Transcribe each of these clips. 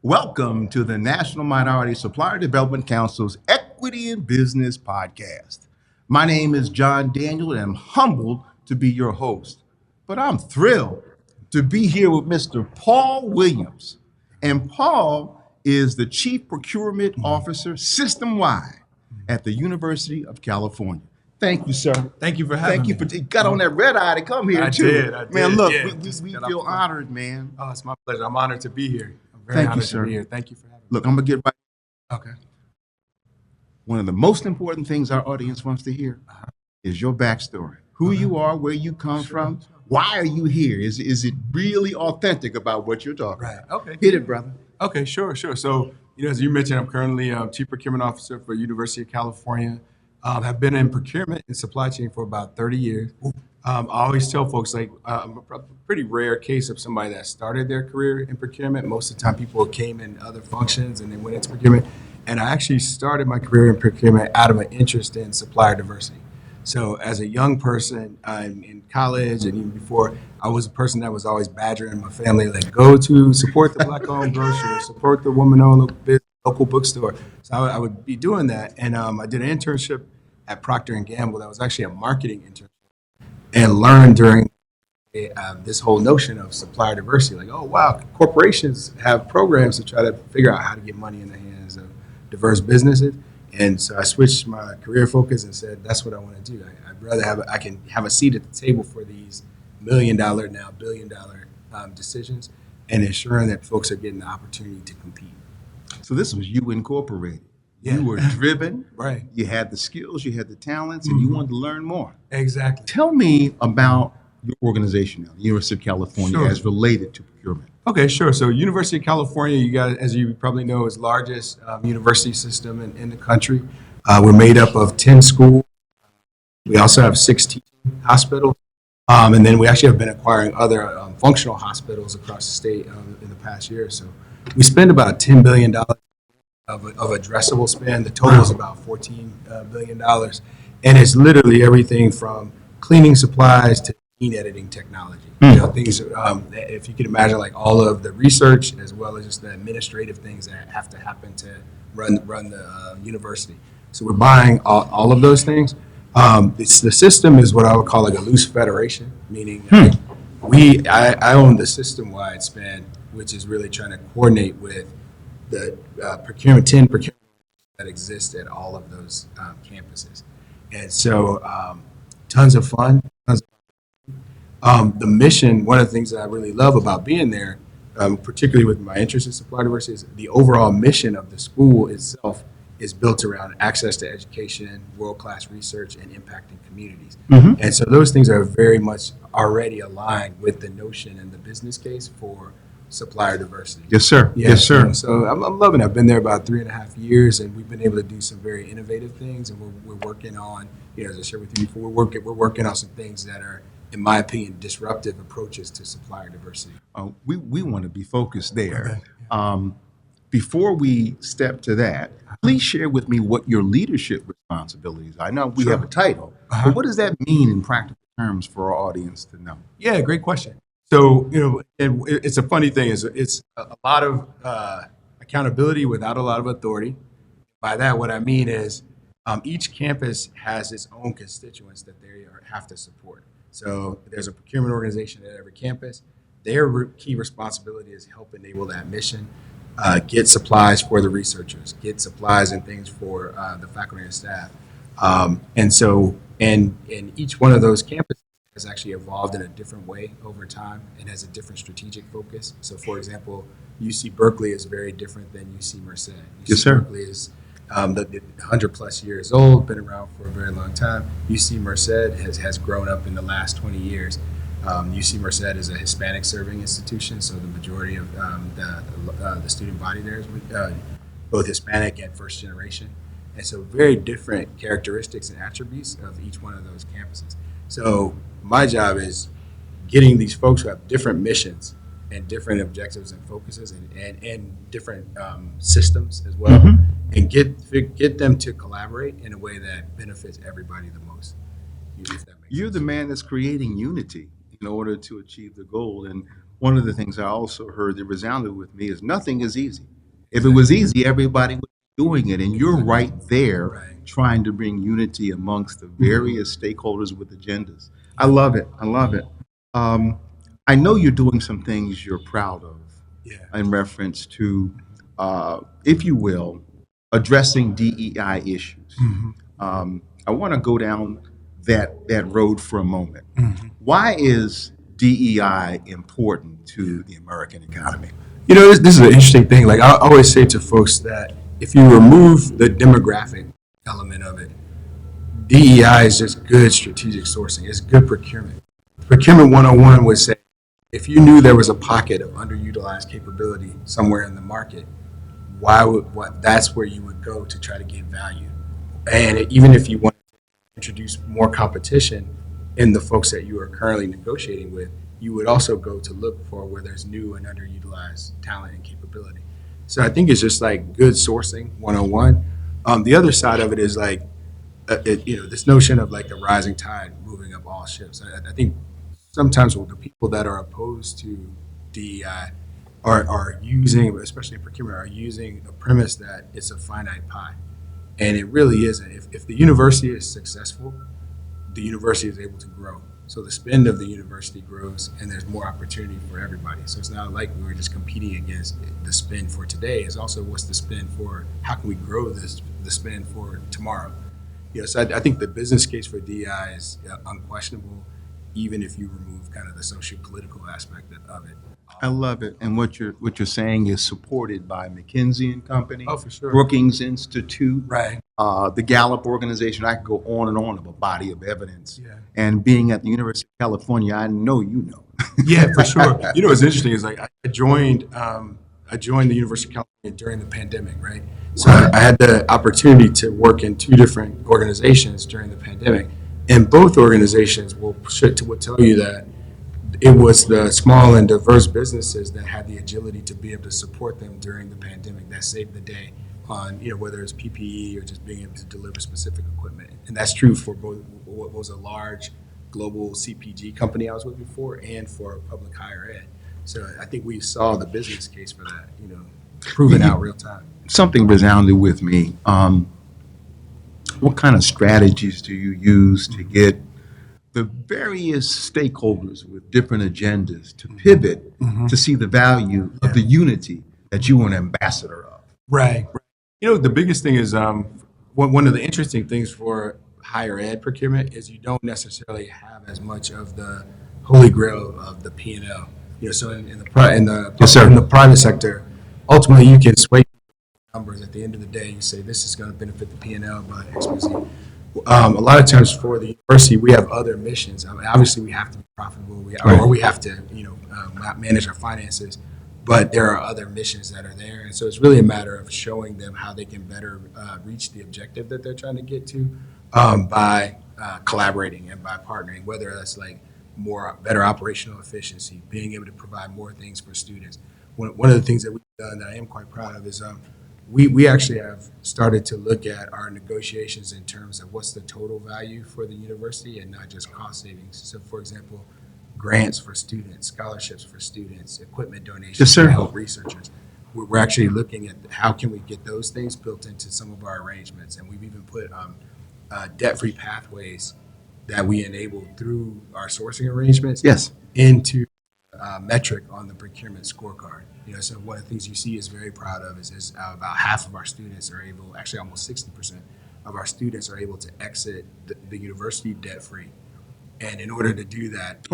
Welcome to the National Minority Supplier Development Council's Equity in Business podcast. My name is John Daniel, and I'm humbled to be your host. But I'm thrilled to be here with Mr. Paul Williams. And Paul is the Chief Procurement Officer system-wide at the University of California. Thank you, sir. Thank you for having me. You got on that red eye to come here, I too. did. Man, look, yeah. we feel honored, man. Oh, it's my pleasure. I'm honored to be here. I'm very Thank you, honored sir. to be here. Thank you for having me. Look, I'm going to get right. Okay. One of the most important things our audience wants to hear is your backstory. Who you are, where you come from, why are you here? Is it really authentic about what you're talking Right. about? Okay. Hit it, brother. Okay, sure. So, as you mentioned, I'm currently Chief Procurement Officer for University of California. Have been in procurement and supply chain for about 30 years. I always tell folks, I'm a pretty rare case of somebody that started their career in procurement. Most of the time, people came in other functions and they went into procurement. And I actually started my career in procurement out of an interest in supplier diversity. So as a young person in college and even before, I was a person that was always badgering my family, like, go to support the Black-owned grocery, support the woman-owned local bookstore. So I would be doing that. And I did an internship at Procter and Gamble that was actually a marketing internship, and learned during this whole notion of supplier diversity. Like, oh, wow, corporations have programs to try to figure out how to get money in the hands of diverse businesses. And so I switched my career focus and said, that's what I want to do. I'd rather I can have a seat at the table for these $1 million, now $1 billion decisions, and ensuring that folks are getting the opportunity to compete. So this was you incorporated. Yeah. You were driven. Right. You had the skills, you had the talents, and you wanted to learn more. Exactly. Tell me about your organization now, the University of California, Sure. as related to procurement. Okay, sure. So University of California, you guys, as you probably know, is the largest university system in the country. We're made up of 10 schools. We also have 6 teaching hospitals. And then we actually have been acquiring other functional hospitals across the state in the past year. So we spend about $10 billion of addressable spend. The total is about $14 billion. And it's literally everything from cleaning supplies to gene editing technology. Things, if you can imagine, like all of the research as well as just the administrative things that have to happen to run the university. So we're buying all of those things. The system is what I would call like a loose federation, meaning I own the system-wide spend, which is really trying to coordinate with the 10 procurement that exist at all of those campuses. And so tons of fun. The mission, one of the things that I really love about being there, particularly with my interest in supply diversity, is the overall mission of the school itself is built around access to education, world-class research, and impacting communities. And so those things are very much already aligned with the notion and the business case for supplier diversity. Yes, sir. Yeah, Yes, sir. So I'm loving it. I've been there about 3.5 years, and we've been able to do some very innovative things. And we're working on, as I shared with you before, we're working on some things that are, in my opinion, disruptive approaches to supplier diversity. We want to be focused there. Okay. Before we step to that, please share with me what your leadership responsibilities are. I know we have a title, but what does that mean in practical terms for our audience to know? Yeah, great question. So, it's a funny thing. It's a lot of accountability without a lot of authority. By that, what I mean is each campus has its own constituents that they have to support. So there's a procurement organization at every campus. Their key responsibility is help enable that mission, get supplies for the researchers, get supplies and things for the faculty and staff. And each one of those campuses has actually evolved in a different way over time and has a different strategic focus. So, for example, UC Berkeley is very different than UC Merced. Yes, sir. Berkeley is 100 plus years old, been around for a very long time. UC Merced has grown up in the last 20 years. UC Merced is a Hispanic serving institution, so the majority of the student body there is both Hispanic and first generation. And so very different characteristics and attributes of each one of those campuses. So my job is getting these folks who have different missions and different objectives and focuses and different systems as well, and get them to collaborate in a way that benefits everybody the most. If that makes You're sense. the man that's creating unity in order to achieve the goal. And one of the things I also heard that resounded with me is nothing is easy. If it was easy, everybody would be doing it, and you're right there Right. trying to bring unity amongst the various stakeholders with agendas. I love it. I love it. Um, I know you're doing some things you're proud of Yeah. in reference to, if you will, addressing DEI issues. I want to go down that road for a moment. Why is DEI important to the American economy? You know, this is an interesting thing. Like I always say to folks that if you remove the demographic element of it, DEI is just good strategic sourcing. It's good procurement. Procurement 101 would say if you knew there was a pocket of underutilized capability somewhere in the market, that's where you would go to try to get value. And even if you want to introduce more competition in the folks that you are currently negotiating with, you would also go to look for where there's new and underutilized talent and capability. So I think it's just like good sourcing 101. The other side of it is like, this notion of like the rising tide moving up all ships. I think sometimes the people that are opposed to DEI are using, especially in procurement, are using a premise that it's a finite pie. And it really isn't. If the university is successful, the university is able to grow. So the spend of the university grows and there's more opportunity for everybody. So it's not like we're just competing against the spend for today. It's also what's the spend for, how can we grow the spend for tomorrow? So I think the business case for DI is unquestionable, even if you remove kind of the socio-political aspect of it. I love it, and what you're saying is supported by McKinsey and Company, Oh, for sure. Brookings Institute, Right. the Gallup organization. I could go on and on of a body of evidence. Yeah. And being at the University of California, I know you know. Yeah, for sure. You know what's interesting is like I joined the University of California during the pandemic, right? So I had the opportunity to work in two different organizations during the pandemic, and both organizations will tell you that it was the small and diverse businesses that had the agility to be able to support them during the pandemic that saved the day on, whether it's PPE or just being able to deliver specific equipment. And that's true for both what was a large global CPG company I was with before and for public higher ed. So I think we saw the business case for that, proven out real time. Something resounded with me. What kind of strategies do you use to get the various stakeholders with different agendas to pivot to see the value of the unity that you are an ambassador of? Right. The biggest thing is one of the interesting things for higher ed procurement is you don't necessarily have as much of the holy grail of the P&L. So in the private sector, ultimately you can sway numbers. At the end of the day, you say this is going to benefit the P&L by XYZ. A lot of times for the university, we have other missions. I mean, obviously, we have to be profitable, or we have to, manage our finances. But there are other missions that are there, and so it's really a matter of showing them how they can better reach the objective that they're trying to get to by collaborating and by partnering. Whether that's like better operational efficiency, being able to provide more things for students. One of the things that we've done that I am quite proud of is we actually have started to look at our negotiations in terms of what's the total value for the university and not just cost savings. So, for example, grants for students, scholarships for students, equipment donations Yes, sir. to help researchers. We're actually looking at how can we get those things built into some of our arrangements, and we've even put debt-free pathways that we enable through our sourcing arrangements Yes. into metric on the procurement scorecard. So one of the things you see is very proud of is about half of our students are able, actually almost 60% of our students are able to exit the university debt-free. And in order to do that,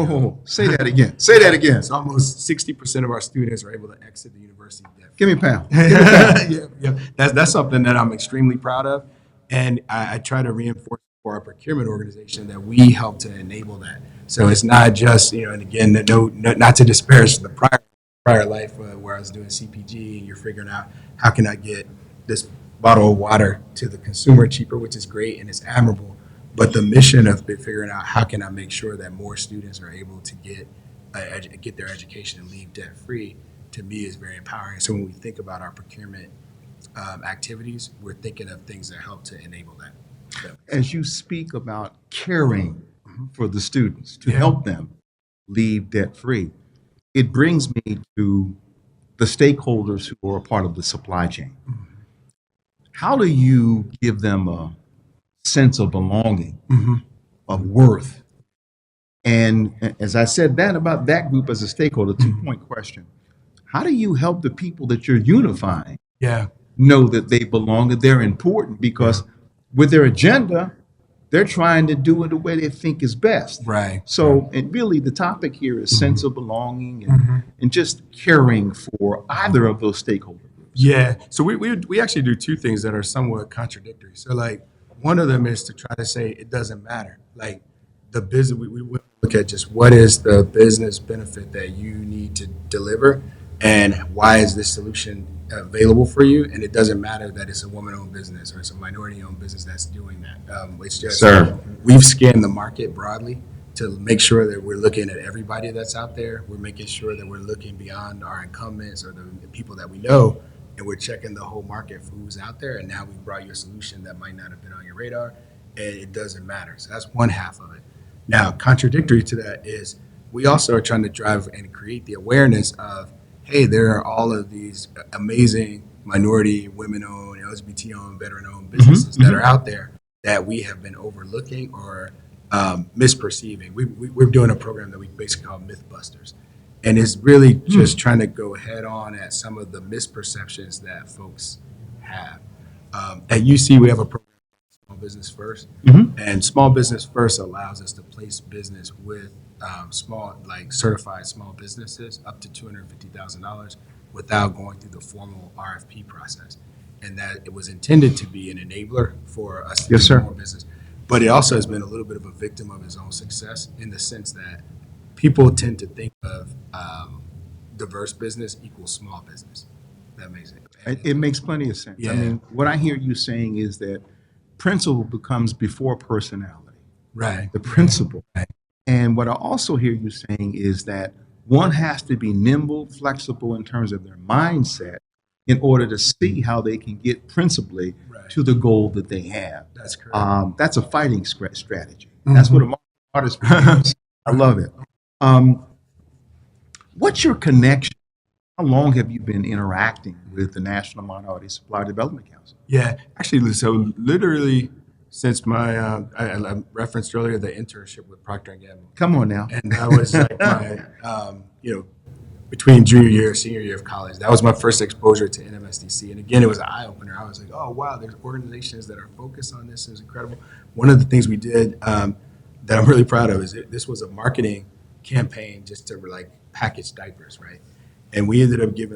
Say that again. Say that again. it's almost 60% of our students are able to exit the university debt-free. Give me a pound. Give me a pound. Yeah. That's something that I'm extremely proud of. And I try to reinforce for our procurement organization that we help to enable that. So it's not just, and again, not to disparage the prior life where I was doing CPG and you're figuring out how can I get this bottle of water to the consumer cheaper, which is great and it's admirable. But the mission of figuring out how can I make sure that more students are able to get their education and leave debt free, to me is very empowering. So when we think about our procurement activities, we're thinking of things that help to enable that. As you speak about caring for the students to help them leave debt free, it brings me to the stakeholders who are a part of the supply chain. How do you give them a sense of belonging, of worth? And as I said that about that group as a stakeholder, 2-point question. How do you help the people that you're unifying Yeah. know that they belong, that they're important? Because with their agenda, they're trying to do it the way they think is best. Right. So, and really the topic here is sense of belonging and just caring for either of those stakeholders. Yeah. So we actually do two things that are somewhat contradictory. So like one of them is to try to say it doesn't matter. Like the business, we look at just what is the business benefit that you need to deliver and why is this solution available for you? And it doesn't matter that it's a woman-owned business or it's a minority-owned business that's doing that. It's just Sir. we've scanned the market broadly to make sure that we're looking at everybody that's out there. We're making sure that we're looking beyond our incumbents or the people that we know, and we're checking the whole market for who's out there. And now we brought you a solution that might not have been on your radar, and it doesn't matter. So that's one half of it. Now, contradictory to that is we also are trying to drive and create the awareness of, hey, there are all of these amazing minority, women-owned, LGBT-owned, veteran-owned businesses that are out there that we have been overlooking or misperceiving. We're doing a program that we basically call Mythbusters. And it's really just trying to go head on at some of the misperceptions that folks have. At UC, we have a program called Small Business First. And Small Business First allows us to place business with certified small businesses up to $250,000 without going through the formal RFP process. And that it was intended to be an enabler for us to do more business. But it also has been a little bit of a victim of its own success in the sense that people tend to think of diverse business equals small business. That makes it. It makes plenty of sense. Yeah. I mean, what I hear you saying is that principle becomes before personality. Right. The principle. Right. And what I also hear you saying is that one has to be nimble, flexible in terms of their mindset in order to see how they can get principally to the goal that they have. That's correct. That's a fighting strategy. That's what a martial artist does. I love it. What's your connection? How long have you been interacting with the National Minority Supplier Development Council? Yeah, actually, so literally since my, I referenced earlier the internship with Procter and Gamble. Come on now. And that was like my, between junior year, senior year of college. That was my first exposure to NMSDC. And again, it was an eye opener. I was like, oh, wow, there's organizations that are focused on this. It was incredible. One of the things we did that I'm really proud of is this was a marketing campaign just to like package diapers, right? And we ended up giving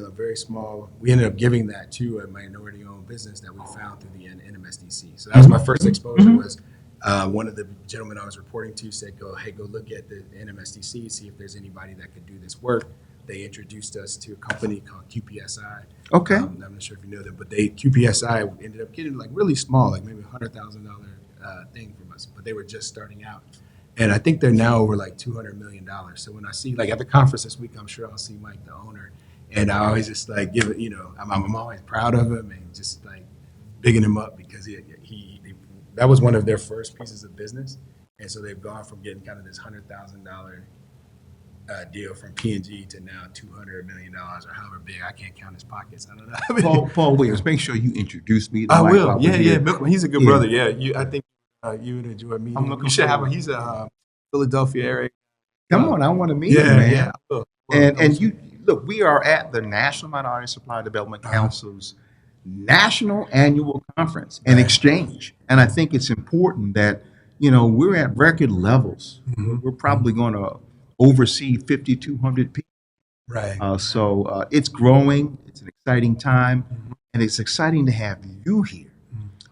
that to a minority owned business that we found through the NMSDC. So that was my first exposure was one of the gentlemen I was reporting to said, go look at the NMSDC, see if there's anybody that could do this work. They introduced us to a company called QPSI. Okay. I'm not sure if you know them, but QPSI ended up getting like really small, like maybe $100,000 thing from us, but they were just starting out. And I think they're now over like $200 million. So when I see, like at the conference this week, I'm sure I'll see Mike, the owner, and I always just like give it, I'm always proud of him and just like bigging him up because he that was one of their first pieces of business. And so they've gone from getting kind of this $100,000 deal from P&G to now $200 million or however big. I can't count his pockets. I don't know. Paul Williams, make sure you introduce me to I Mike. will. Yeah. He's a good brother. Yeah. I think you would enjoy meeting him. You should have him. He's a Philadelphia area. Come on, I want to meet him, man. Yeah. Well, And you look, we are at the National Minority Supply Development Council's national annual conference and exchange. And I think it's important that, we're at record levels. We're probably going to oversee 5,200 people. Right. So it's growing. It's an exciting time. And it's exciting to have you here.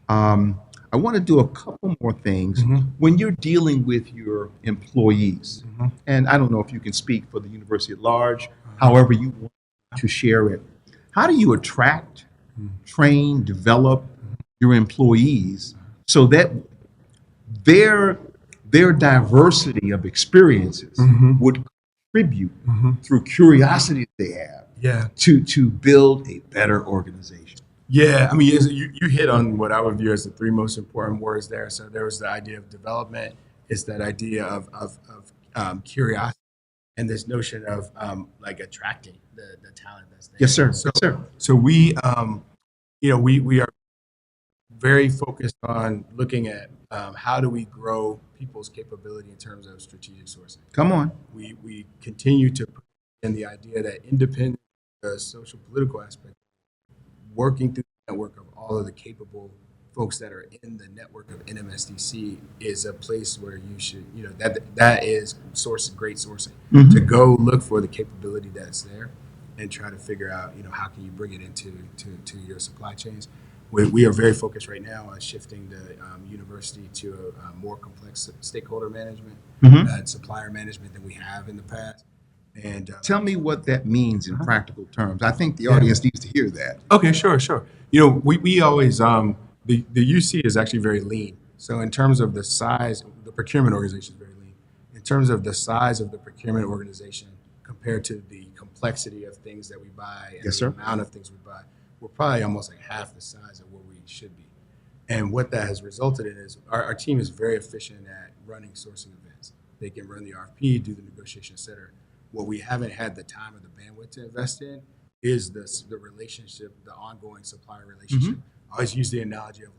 I want to do a couple more things. When you're dealing with your employees, and I don't know if you can speak for the university at large, however you want to share it, how do you attract, train, develop your employees so that their diversity of experiences would contribute through curiosity that they have to build a better organization? Yeah, I mean, you hit on what I would view as the three most important words there. So there was the idea of development. It's that idea of curiosity. and this notion of like attracting the talent that's there. Yes, sir. So, Yes, sir. so we, we are very focused on looking at how do we grow people's capability in terms of strategic sourcing. Come on. We continue to put in the idea that independent the social political aspect, working through the network of all of the capable folks that are in the network of NMSDC is a place where you should, that is great sourcing. To go look for the capability that's there and try to figure out, how can you bring it into to your supply chains. We are very focused right now on shifting the university to a more complex stakeholder management and supplier management than we have in the past. And Tell me what that means in practical terms. I think the audience needs to hear that. okay, sure. We always the UC is actually very lean. So in terms of the size, the procurement organization is very lean. In terms of the size of the procurement organization compared to the complexity of things that we buy and Yes, the sir. amount of things we buy, we're probably almost like half the size of where we should be. And what that has resulted in is our team is very efficient at running sourcing events. They can run the RFP, do the negotiation, et cetera. What we haven't had the time or the bandwidth to invest in is the relationship, the ongoing supplier relationship. I always use the analogy of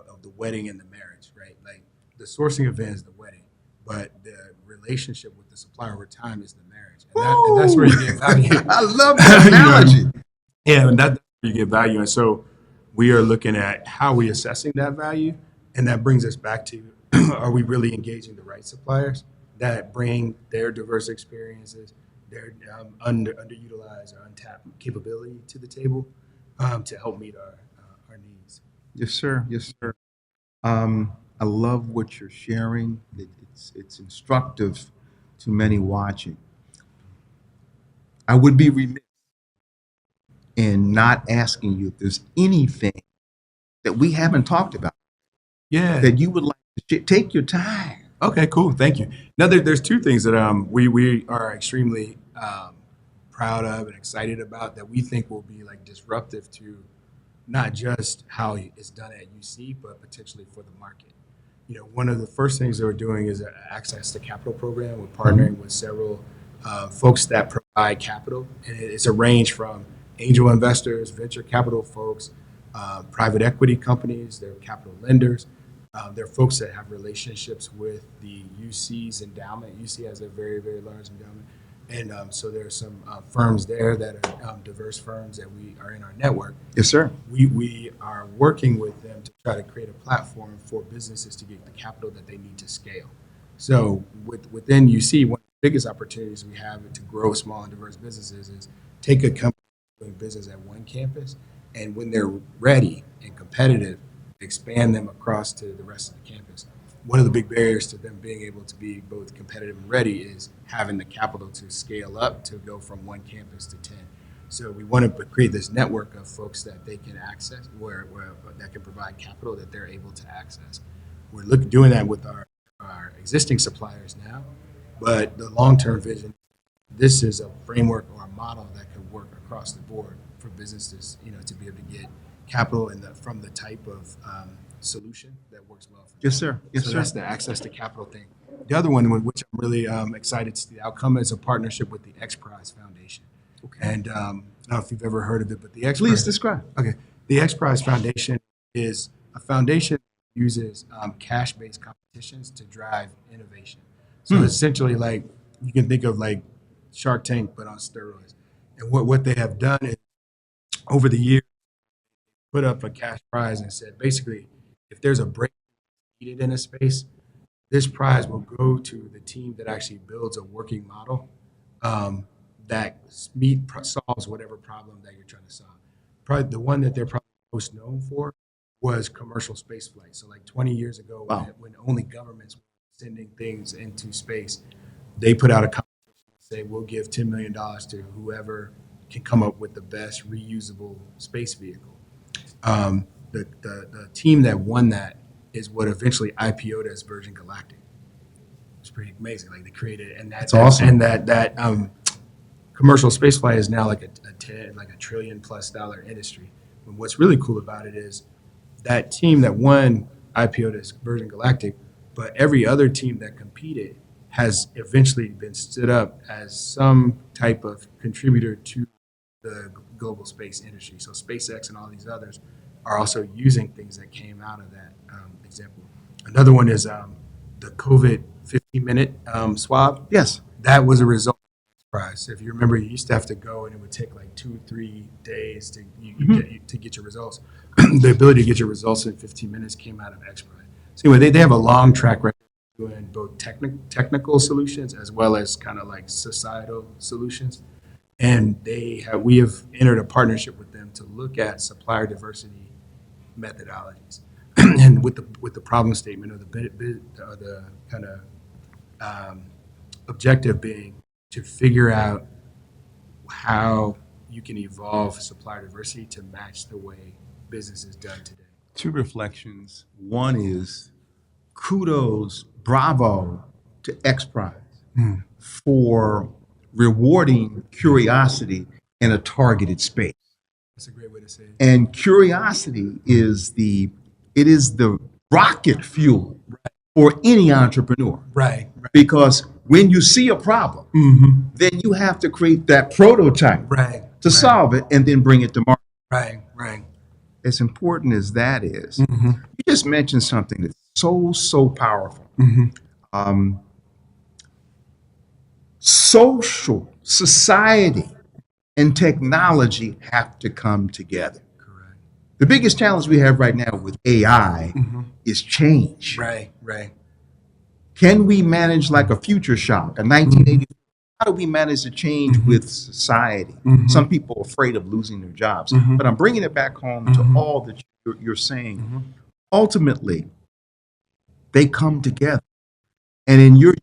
of the wedding and the marriage, right? Like the sourcing event is the wedding, but the relationship with the supplier over time is the marriage, and that's where you get value. I love that analogy. Yeah, and that's where you get value. And so we are looking at how we assessing that value, and that brings us back to are we really engaging the right suppliers that bring their diverse experiences, their underutilized or untapped capability to the table to help meet our needs. Yes, sir. Yes, sir. I love what you're sharing. It's instructive to many watching. I would be remiss in not asking you if there's anything that we haven't talked about Yeah. that you would like to share. Take your time. Okay, cool. Thank you. Now, there's two things that we are extremely proud of and excited about that we think will be like disruptive to not just how it's done at UC, but potentially for the market. One of the first things that we're doing is an access to capital program. We're partnering with several folks that provide capital, and it's a range from angel investors, venture capital folks, private equity companies, they're capital lenders. They're folks that have relationships with the UC's endowment. UC has a very, very large endowment. And so there are some firms there that are diverse firms that we are in our network. Yes, sir. We are working with them to try to create a platform for businesses to get the capital that they need to scale. So within UC, one of the biggest opportunities we have to grow small and diverse businesses is take a company doing business at one campus, and when they're ready and competitive, expand them across to the rest of the campus. One of the big barriers to them being able to be both competitive and ready is having the capital to scale up to go from one campus to 10. So we want to create this network of folks that they can access, where that can provide capital that they're able to access. We're doing that with our existing suppliers now, but the long-term vision, this is a framework or a model that could work across the board for businesses, to be able to get capital from the type of solution that works well for them. Yes, sir. Yes, So sir. that's the access to capital thing. The other one, which I'm really excited to see the outcome, is a partnership with the X Prize Foundation. Okay. And I don't know if you've ever heard of it, but the X Please Prize. describe. Okay. The X Prize Foundation is a foundation that uses cash-based competitions to drive innovation. So essentially, like you can think of like Shark Tank, but on steroids. And what they have done is over the years, put up a cash prize and said, basically, if there's a break needed in a space, this prize will go to the team that actually builds a working model that solves whatever problem that you're trying to solve. Probably the one that they're probably most known for was commercial space flight. So like 20 years ago, Wow. when only governments were sending things into space, they put out a competition and say, we'll give $10 million to whoever can come up with the best reusable space vehicle. The team that won that is what eventually IPO'd as Virgin Galactic. It's pretty amazing. Like they created, and that's awesome. And that commercial spaceflight is now like a $1 trillion+ industry. And what's really cool about it is that team that won IPO'd as Virgin Galactic, but every other team that competed has eventually been stood up as some type of contributor to the global space industry. So SpaceX and all these others are also using things that came out of that example. Another one is the COVID 15-minute swab. Yes. That was a result of the prize. If you remember, you used to have to go and it would take like 2-3 days to get your results. The ability to get your results in 15 minutes came out of XPRIZE. So anyway, they have a long track record doing both technical solutions as well as kind of like societal solutions. And we have entered a partnership with them to look at supplier diversity methodologies, and with the problem statement or the kind of objective being to figure out how you can evolve supplier diversity to match the way business is done today. Two reflections. One is kudos, bravo to XPRIZE for rewarding curiosity in a targeted space. That's a great way to say it. And curiosity is the rocket fuel for any entrepreneur. Right. Because when you see a problem, then you have to create that prototype to solve it and then bring it to market. Right. As important as that is, you just mentioned something that's so powerful. Society, and technology have to come together. Correct. The biggest challenge we have right now with AI is change. Right. Can we manage like a future shock, a 1980? How do we manage the change with society? Some people are afraid of losing their jobs, but I'm bringing it back home to all that you're saying. Ultimately, they come together. And in your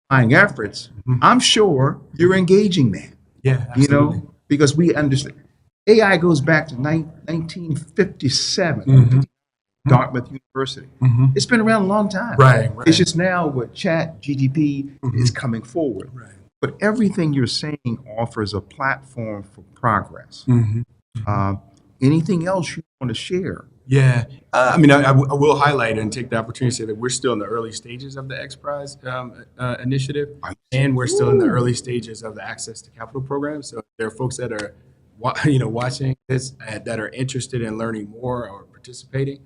unifying efforts, I'm sure you're engaging that. Yeah, absolutely. Because we understand. AI goes back to 1957, Dartmouth University. It's been around a long time. Right. It's just now with Chat GTP is coming forward. Right. But everything you're saying offers a platform for progress. Anything else you want to share? Yeah, I mean, I will highlight and take the opportunity to say that we're still in the early stages of the XPRIZE initiative, and we're still in the early stages of the Access to Capital program. So there are folks that are, watching this that are interested in learning more or participating.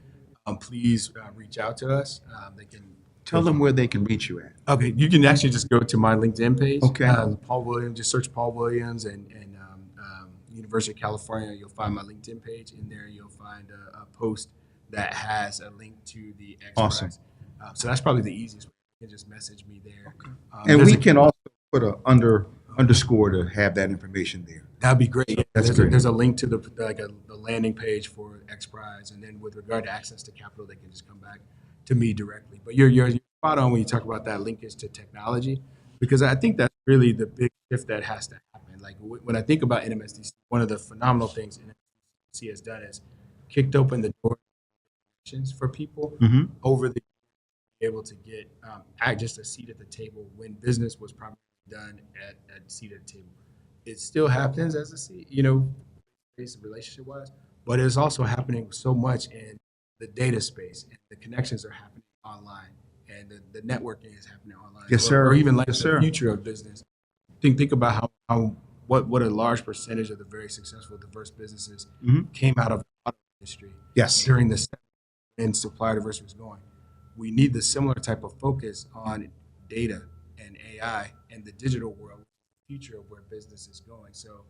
Please reach out to us. They can Tell them where they can reach you at. Okay, you can actually just go to my LinkedIn page. Okay. Paul Williams, just search Paul Williams and University of California. You'll find my LinkedIn page. In there, you'll find a post that has a link to the XPRIZE. Awesome. So that's probably the easiest way. You can just message me there. And we can also put a underscore to have that information there. That'd be great. That's great. There's a link to the landing page for XPRIZE, and then with regard to access to capital, they can just come back to me directly. But you're spot on when you talk about that linkage to technology, because I think that's really the big shift that has to happen. Like when I think about NMSDC, one of the phenomenal things NMSDC has done is kicked open the door for people over the able to get just a seat at the table when business was probably done at seat at the table. It still happens as a seat, relationship wise, but it's also happening so much in the data space, and the connections are happening online, and the networking is happening online. Yes, sir. Or even like Yes, the sir. future of business. Think about what a large percentage of the very successful, diverse businesses came out of the auto industry. Yes. During the and supplier diversity was going. We need the similar type of focus on data and AI and the digital world, the future of where business is going. So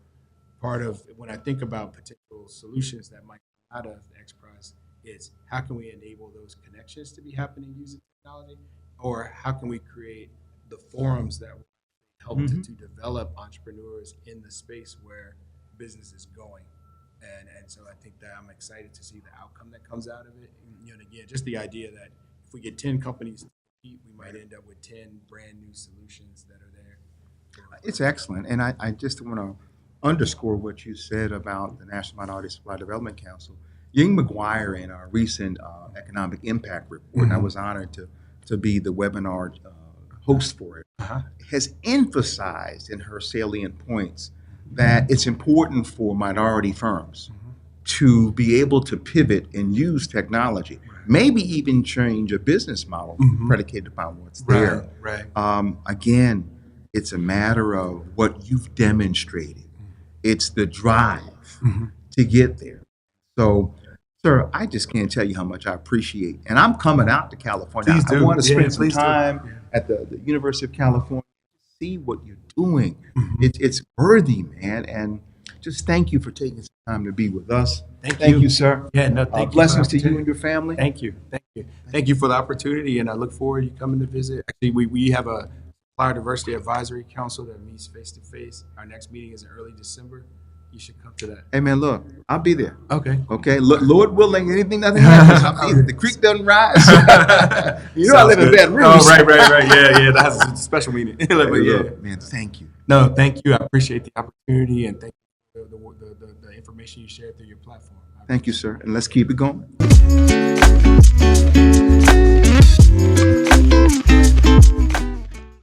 part of when I think about potential solutions that might come out of the XPRIZE is how can we enable those connections to be happening using technology, or how can we create the forums that will help to develop entrepreneurs in the space where business is going. And so I think that I'm excited to see the outcome that comes out of it. And again, just the idea that if we get 10 companies to compete, we might end up with 10 brand new solutions that are there. It's excellent. And I just want to underscore what you said about the National Minority Supply Development Council. Ying McGuire, in our recent economic impact report, and I was honored to be the webinar host for it, has emphasized in her salient points that it's important for minority firms to be able to pivot and use technology, maybe even change a business model predicated upon what's there. Again, it's a matter of what you've demonstrated. It's the drive to get there. So, sir, I just can't tell you how much I appreciate. And I'm coming out to California. Please I do. want to spend some please do. time at the University of California, see what you're doing. It's worthy, man. And just thank you for taking some time to be with us. Thank you, sir. Yeah, no, thank you. Blessings to you and your family. Thank you. Thank you for the opportunity, and I look forward to you coming to visit. Actually, we have a Supplier Diversity Advisory Council that meets face to face. Our next meeting is in early December. You should come to that. Hey, man, look, I'll be there. Okay. Lord willing, nothing happens. I'll be there. The creek doesn't rise. You know, I live in Baton Rouge. Oh, right. Yeah, that's a special meeting. But Look, man, thank you. No, thank you. I appreciate the opportunity, and thank you for the information you shared through your platform. Thank you, sir. And let's keep it going.